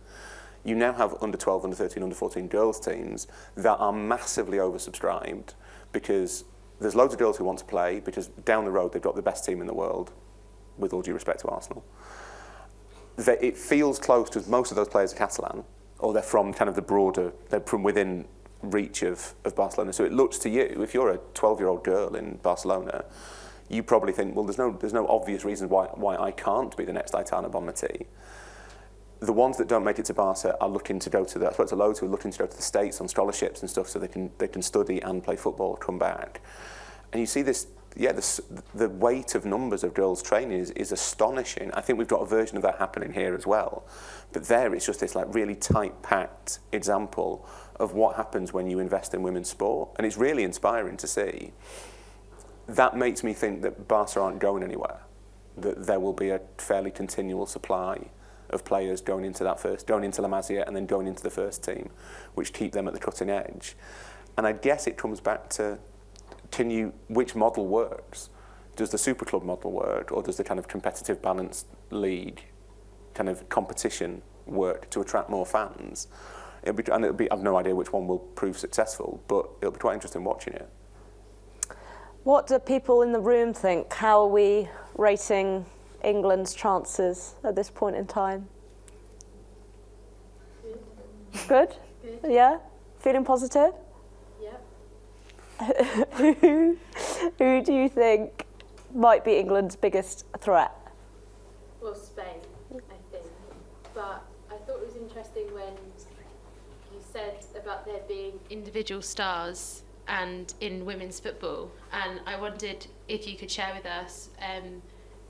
You now have under 12, under 13, under 14 girls teams that are massively oversubscribed because there's loads of girls who want to play, because down the road they've got the best team in the world, with all due respect to Arsenal. It feels close to most of those players are Catalan, or they're from kind of they're from within reach of Barcelona. So it looks to you, if you're a 12-year-old girl in Barcelona, you probably think, well, there's no obvious reason why I can't be the next Aitana Bonmatí. The ones that don't make it to Barca are looking to go to I spoke to loads who are looking to go to the States on scholarships and stuff, so they can study and play football, come back. And you see this the weight of numbers of girls training is astonishing. I think we've got a version of that happening here as well. But there it's just this like really tight-packed example of what happens when you invest in women's sport. And it's really inspiring to see. That makes me think that Barca aren't going anywhere, that there will be a fairly continual supply of players going into La Masia and then going into the first team, which keep them at the cutting edge. And I guess it comes back to which model works? Does the super club model work, or does the kind of competitive balanced league kind of competition work to attract more fans? I've no idea which one will prove successful, but it'll be quite interesting watching it. What do people in the room think? How are we rating England's chances at this point in time? Good? Yeah? Feeling positive? Who do you think might be England's biggest threat? Well, Spain, I think. But I thought it was interesting when you said about there being individual stars and in women's football. And I wondered if you could share with us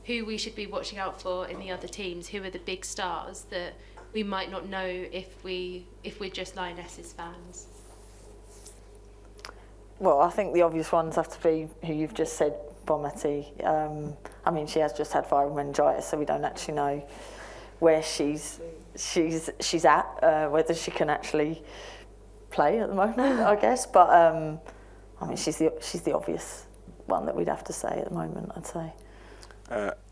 who we should be watching out for in the other teams. Who are the big stars that we might not know if we're just Lionesses fans? Well, I think the obvious ones have to be who you've just said, Bonmati. I mean, she has just had viral meningitis, so we don't actually know where she's at, whether she can actually play at the moment, I guess. But I mean, she's the obvious one that we'd have to say at the moment, I'd say.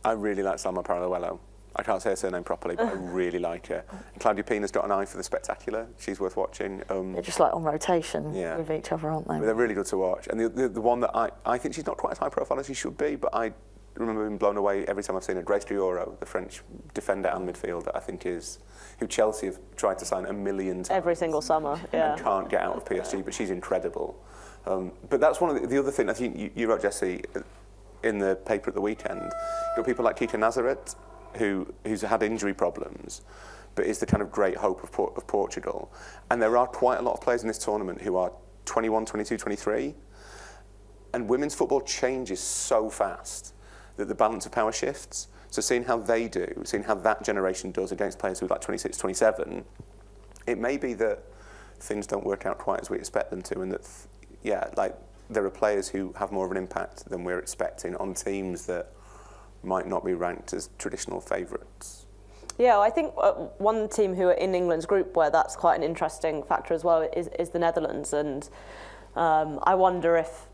I really like Salma Paralluelo. I can't say her surname properly, but I really like her. And Claudia Pina's got an eye for the spectacular. She's worth watching. They're just like on rotation with each other, aren't they? But they're really good to watch. And the one that I think she's not quite as high profile as she should be, but I remember being blown away every time I've seen her. Grace Dioro, the French defender and midfielder, I think who Chelsea have tried to sign 1 million times. Every single summer, yeah. And can't get out of PSG, but she's incredible. But that's one of the other things I think you wrote, Jessy, in the paper at the weekend. You've got people like Kika Nazareth, who's had injury problems, but is the kind of great hope of Portugal. And there are quite a lot of players in this tournament who are 21, 22, 23. And women's football changes so fast that the balance of power shifts. So seeing how they do, seeing how that generation does against players who are like 26, 27, it may be that things don't work out quite as we expect them to, and that, there are players who have more of an impact than we're expecting on teams that might not be ranked as traditional favourites. Yeah, I think one team who are in England's group where that's quite an interesting factor as well is the Netherlands, and I wonder if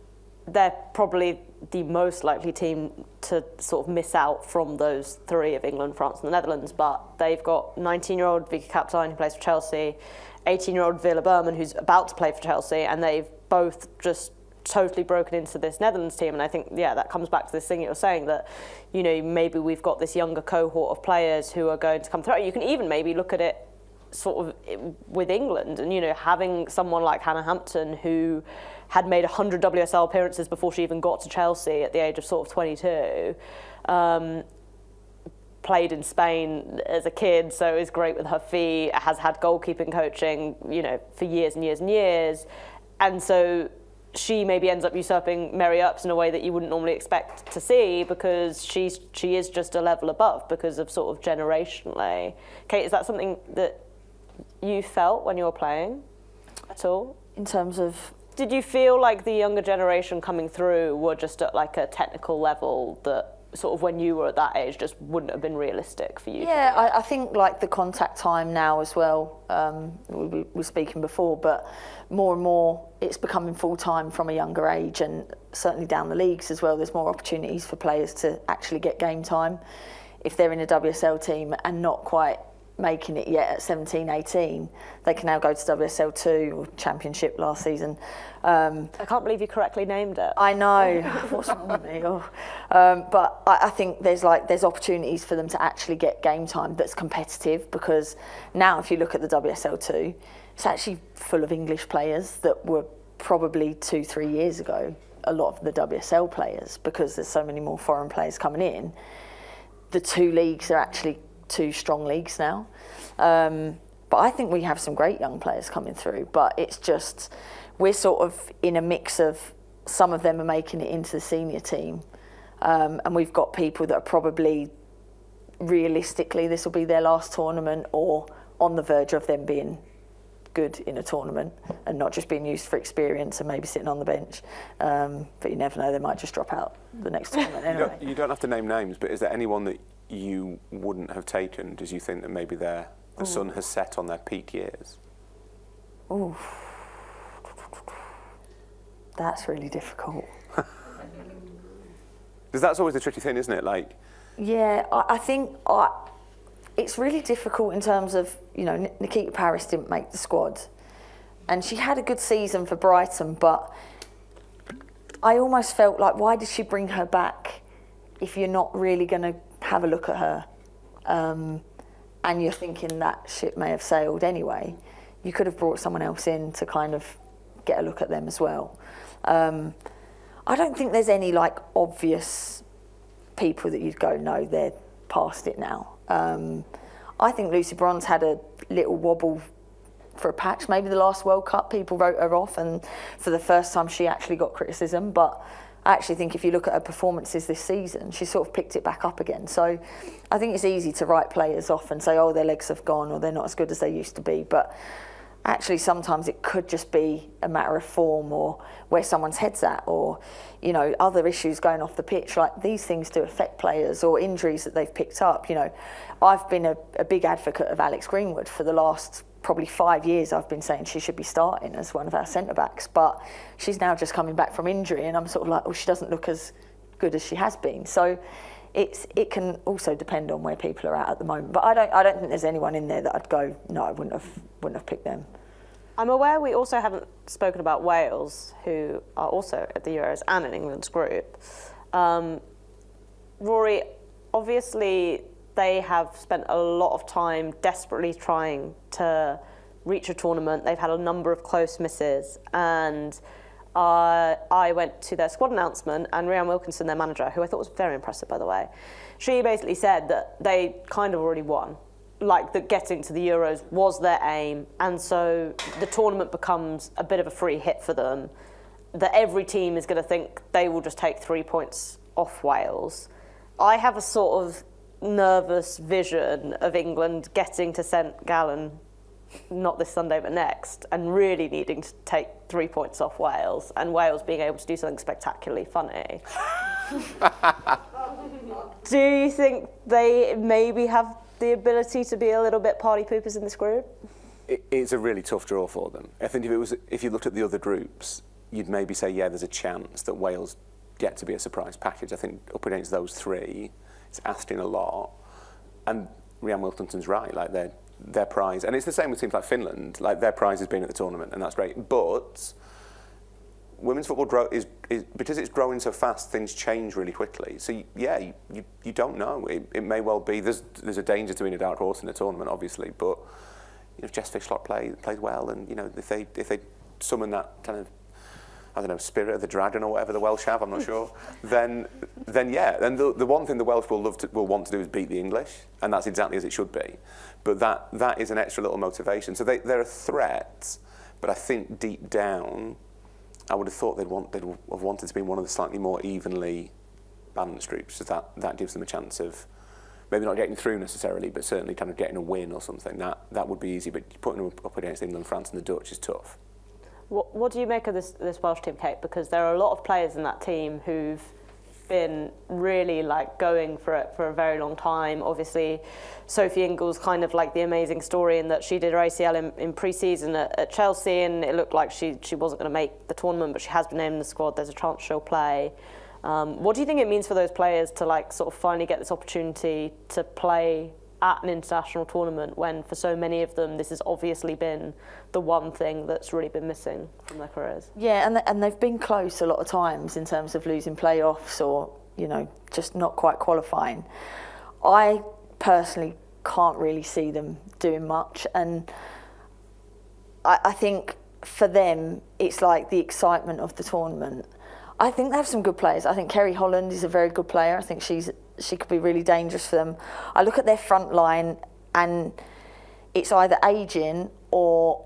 they're probably the most likely team to sort of miss out from those three of England, France and the Netherlands, but they've got 19-year-old Vicky Kaptein who plays for Chelsea, 18-year-old Villa Berman who's about to play for Chelsea, and they've both just totally broken into this Netherlands team. And I think, that comes back to this thing that you're saying, that, maybe we've got this younger cohort of players who are going to come through. You can even maybe look at it sort of with England and, having someone like Hannah Hampton who had made 100 WSL appearances before she even got to Chelsea at the age of sort of 22, played in Spain as a kid, so is great with her feet, has had goalkeeping coaching, for years and years and years. And so she maybe ends up usurping Mary Earps in a way that you wouldn't normally expect to see, because she is just a level above because of sort of generationally. Kate, is that something that you felt when you were playing at all? In terms of... Did you feel like the younger generation coming through were just at like a technical level that sort of when you were at that age just wouldn't have been realistic for you? Yeah, I think like the contact time now as well, we were speaking before, but more and more it's becoming full-time from a younger age, and certainly down the leagues as well, there's more opportunities for players to actually get game time. If they're in a WSL team and not quite making it yet at 17, 18, they can now go to WSL 2 or Championship last season. I can't believe you correctly named it. I know. What's wrong with me? But I think there's opportunities for them to actually get game time that's competitive, because now if you look at the WSL 2, it's actually full of English players that were probably 2-3 years ago a lot of the WSL players, because there's so many more foreign players coming in. The two leagues are actually two strong leagues now. But I think we have some great young players coming through, but it's just, we're sort of in a mix of some of them are making it into the senior team. And we've got people that are probably, realistically, this will be their last tournament or on the verge of them being good in a tournament and not just being used for experience and maybe sitting on the bench. But you never know, they might just drop out the next tournament anyway. You don't have to name names, but is there anyone that you wouldn't have taken? Does you think that maybe the sun has set on their peak years? Ooh. That's really difficult. Because that's always the tricky thing, isn't it? Like, yeah, I think it's really difficult in terms of, Nikita Parris didn't make the squad. And she had a good season for Brighton, but I almost felt like, why did she bring her back if you're not really going to have a look at her? And you're thinking that ship may have sailed anyway. You could have brought someone else in to kind of get a look at them as well. I don't think there's any obvious people that you'd go, no, they're past it now. I think Lucy Bronze had a little wobble for a patch. Maybe the last World Cup, people wrote her off, and for the first time she actually got criticism. But I actually think if you look at her performances this season, she sort of picked it back up again. So I think it's easy to write players off and say, oh, their legs have gone or they're not as good as they used to be. But actually sometimes it could just be a matter of form or where someone's head's at or, other issues going off the pitch. Like, these things do affect players or injuries that they've picked up. I've been a big advocate of Alex Greenwood for the last probably 5 years. I've been saying she should be starting as one of our centre-backs, but she's now just coming back from injury and I'm sort of like, oh, she doesn't look as good as she has been. So it can also depend on where people are at the moment. But I don't think there's anyone in there that I'd go, no, I wouldn't have picked them. I'm aware we also haven't spoken about Wales, who are also at the Euros and in England's group. Rory, obviously they have spent a lot of time desperately trying to reach a tournament. They've had a number of close misses, and I went to their squad announcement, and Rhian Wilkinson, their manager, who I thought was very impressive, by the way, she basically said that they kind of already won. Like, that getting to the Euros was their aim, and so the tournament becomes a bit of a free hit for them, that every team is going to think they will just take 3 points off Wales. I have a sort of nervous vision of England getting to St Gallen, not this Sunday but next, and really needing to take 3 points off Wales, and Wales being able to do something spectacularly funny. Do you think they maybe have the ability to be a little bit party poopers in this group? It's a really tough draw for them. I think if you looked at the other groups, you'd maybe say, yeah, there's a chance that Wales get to be a surprise package. I think up against those three, it's asking a lot. And Rhian Wilkinson's right, like their prize, and it's the same with teams like Finland, like their prize has been at the tournament, and that's great. But women's football is because it's growing so fast, things change really quickly. So you don't know. It may well be there's a danger to being a dark horse in a tournament, obviously. But if Jess Fishlock plays well, and if they summon that kind of, I don't know, spirit of the dragon or whatever the Welsh have, I'm not sure. Then yeah. And the one thing the Welsh will want to do is beat the English, and that's exactly as it should be. But that is an extra little motivation. So they're a threat, but I think deep down, I would have thought they'd have wanted to be one of the slightly more evenly balanced groups. So that gives them a chance of maybe not getting through necessarily, but certainly kind of getting a win or something. That would be easy, but putting them up against England, France and the Dutch is tough. What do you make of this Welsh team, Kate? Because there are a lot of players in that team who've been really going for it for a very long time. Obviously, Sophie Ingles kind of the amazing story in that she did her ACL in pre-season at Chelsea, and it looked like she wasn't going to make the tournament, but she has been named in the squad. There's a chance she'll play. What do you think it means for those players to sort of finally get this opportunity to play at an international tournament when for so many of them this has obviously been the one thing that's really been missing from their careers? Yeah, and they've been close a lot of times in terms of losing playoffs or just not quite qualifying. I personally can't really see them doing much, and I think for them it's like the excitement of the tournament. I think they have some good players. I think Kerry Holland is a very good player. I think she could be really dangerous for them. I look at their front line and it's either ageing or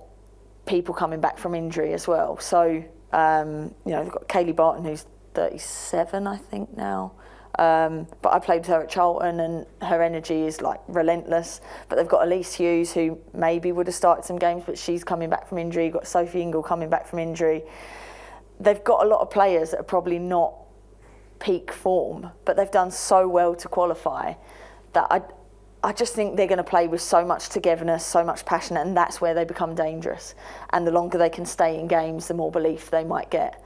people coming back from injury as well. So They've got Kayleigh Barton, who's 37, I think now. But I played with her at Charlton, and her energy is like relentless. But they've got Elise Hughes, who maybe would have started some games, but she's coming back from injury. You've got Sophie Ingle coming back from injury. They've got a lot of players that are probably not peak form, but they've done so well to qualify that I just think they're going to play with so much togetherness, so much passion, and that's where they become dangerous. And the longer they can stay in games, the more belief they might get.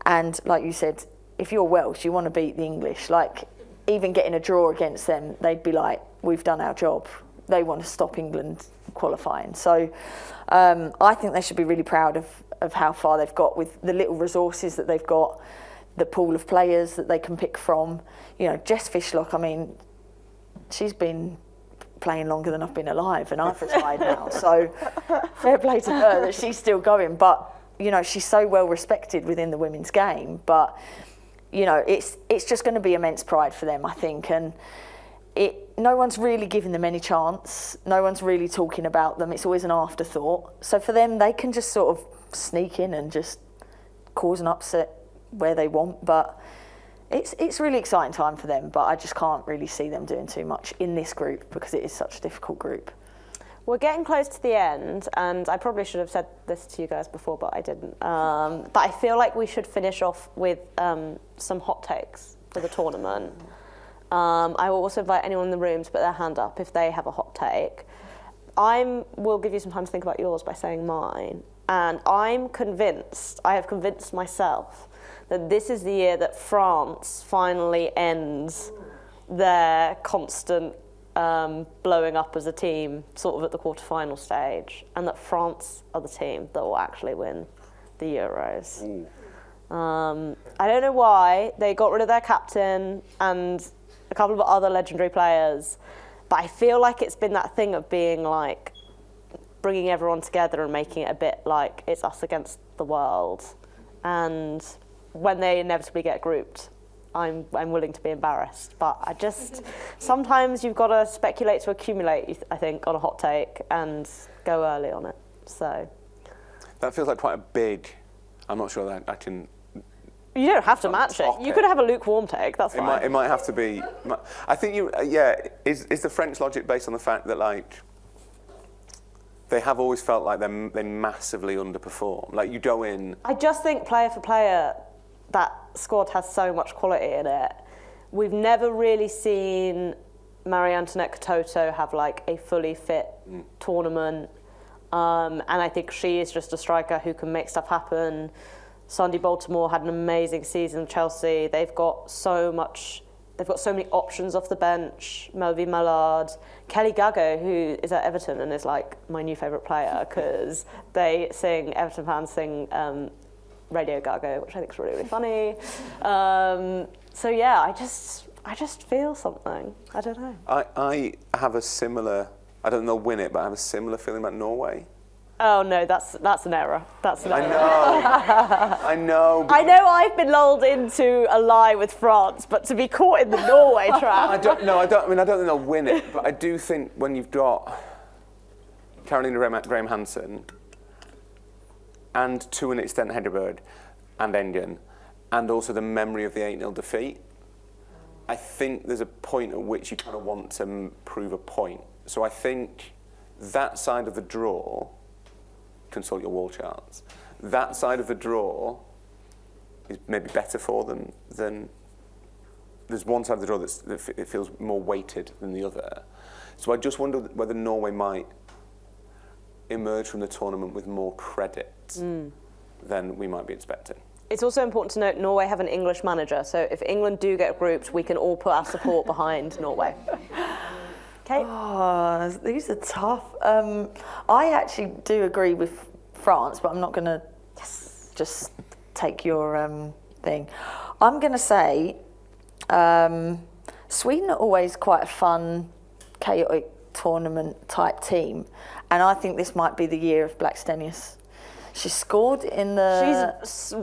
And like you said, if you're Welsh, you want to beat the English. Like, even getting a draw against them, they'd be like, we've done our job. They want to stop England qualifying. So I think they should be really proud of how far they've got with the little resources that they've got, the pool of players that they can pick from. Jess Fishlock, I mean, she's been playing longer than I've been alive, and I've retired now. So fair play to her that she's still going. But, she's so well respected within the women's game. But, it's just going to be immense pride for them, I think. And no one's really giving them any chance. No one's really talking about them. It's always an afterthought. So for them, they can just sort of sneak in and just cause an upset where they want. But it's a really exciting time for them. But I just can't really see them doing too much in this group because it is such a difficult group. We're getting close to the end, and I probably should have said this to you guys before, but I didn't. But I feel like we should finish off with some hot takes for the tournament. I will also invite anyone in the room to put their hand up if they have a hot take. Will give you some time to think about yours by saying mine. And I have convinced myself that this is the year that France finally ends their constant blowing up as a team, sort of at the quarter-final stage, and that France are the team that will actually win the Euros. I don't know why. They got rid of their captain and a couple of other legendary players, but I feel like it's been that thing of being like bringing everyone together and making it a bit like it's us against the world. And when they inevitably get grouped, I'm willing to be embarrassed, but sometimes you've got to speculate to accumulate, I think, on a hot take and go early on it. So that feels like quite a big. I'm not sure that I can. You don't have to match it. You could have a lukewarm take. That's fine. It might have to be. I think Is the French logic based on the fact that they have always felt like they massively underperform? Like, you go in. I just think player for player, that squad has so much quality in it. We've never really seen Marie-Antoinette Katoto have like a fully fit tournament. And I think she is just a striker who can make stuff happen. Sandy Baltimore had an amazing season with Chelsea. They've got so many options off the bench. Melvie Mallard, Kelly Gago, who is at Everton and is like my new favourite player because Everton fans sing Radio Gago, which I think is really, really funny. So yeah, I just feel something. I don't know. I have a similar. I don't know win it, but I have a similar feeling about Norway. Oh no, that's an error. That's an error. I know. I know. I've been lulled into a lie with France, but to be caught in the Norway trap. I don't think they'll win it, but I do think when you've got Carolina Graham Hansen and to an extent Hedderberg and Engen, and also the memory of the 8-0 defeat, I think there's a point at which you kind of want to prove a point. So I think that side of the draw, consult your wall charts, that side of the draw is maybe better for them than there's one side of the draw that it feels more weighted than the other. So I just wonder whether Norway might emerge from the tournament with more credit than we might be expecting. It's also important to note Norway have an English manager, so if England do get grouped, we can all put our support behind Norway. Kate? Oh, these are tough. I actually do agree with France, but I'm not going to just take your thing. I'm going to say Sweden are always quite a fun, chaotic tournament type team, and I think this might be the year of Blackstenius. She scored in the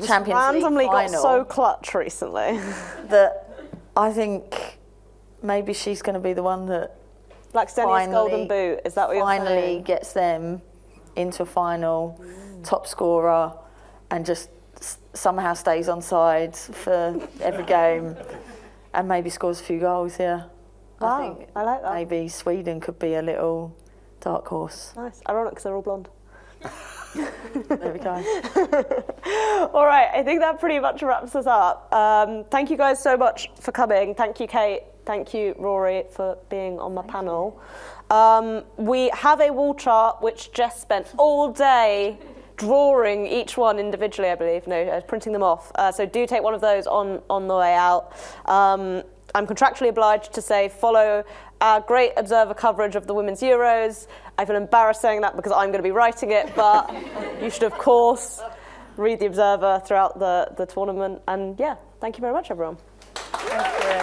Champions League randomly final. Got so clutch recently. That I think maybe she's going to be the one that Blackstenius golden boot. Is that what you're saying? Finally gets them into a final, top scorer, and just somehow stays on side for every game and maybe scores a few goals, yeah. Wow, I think I like that. maybe Sweden could be a little dark horse. Nice. Ironic because they're all blonde. There we go. All right, I think that pretty much wraps us up. Thank you guys so much for coming. Thank you, Kate. Thank you, Rory, for being on my panel. We have a wall chart which Jess spent all day drawing each one individually, I believe. No, printing them off. So do take one of those on the way out. I'm contractually obliged to say follow our great Observer coverage of the Women's Euros. I feel embarrassed saying that because I'm going to be writing it, but you should, of course, read the Observer throughout the tournament. And yeah, thank you very much, everyone. Thank you.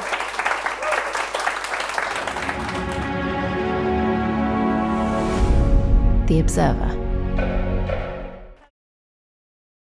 The Observer.